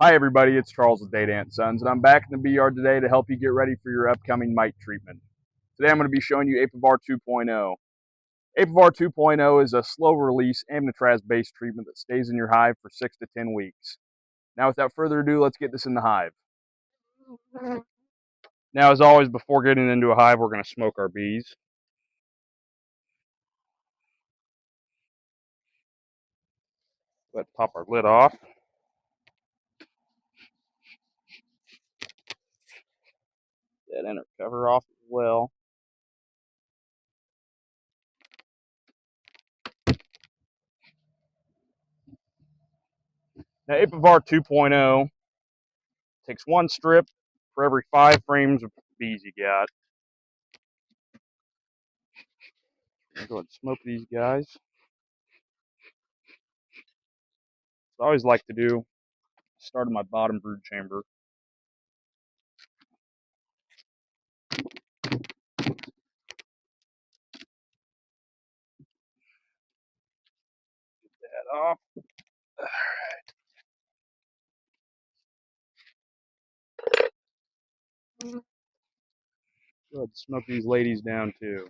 Hi everybody, it's Charles with Dadant Sons, and I'm back in the bee yard today to help you get ready for your upcoming mite treatment. Today I'm going to be showing you Apivar 2.0. Apivar 2.0 is a slow-release aminotraz-based treatment that stays in your hive for 6 to 10 weeks. Now without further ado, let's get this in the hive. Now as always, before getting into a hive, we're going to smoke our bees. Let's pop our lid off. That inner cover off as well. Now Apivar 2.0 takes one strip for every 5 frames of bees you got. I'm going to go ahead and smoke these guys. I always like to do start in my bottom brood chamber. Get that off. Go ahead and smoke these ladies down too.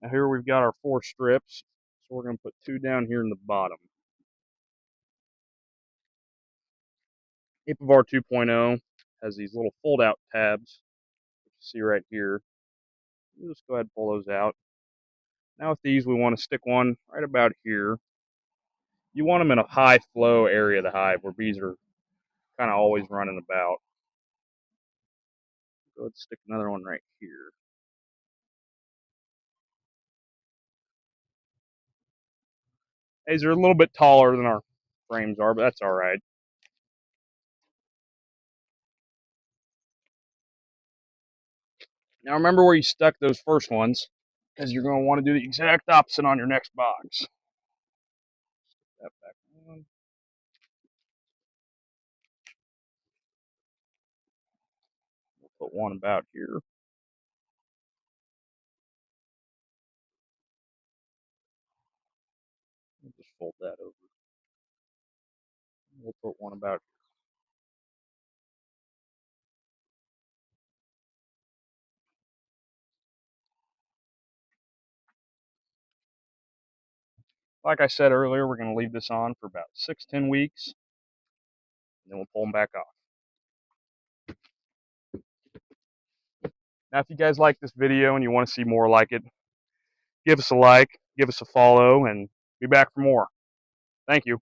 Now here we've got our 4 strips, so we're going to put 2 down here in the bottom. Apivar 2.0 has these little fold-out tabs, which you see right here. We'll just go ahead and pull those out. Now with these, we want to stick one right about here. You want them in a high flow area of the hive where bees are kind of always running about. Go ahead and stick another one right here. These are a little bit taller than our frames are, but that's all right. Now remember where you stuck those first ones, because you're going to want to do the exact opposite on your next box. Stick that back on. We'll put one about here. We'll just fold that over. We'll put one about here. Like I said earlier, we're going to leave this on for about 6-10 weeks, and then we'll pull them back off. Now, if you guys like this video and you want to see more like it, give us a like, give us a follow, and be back for more. Thank you.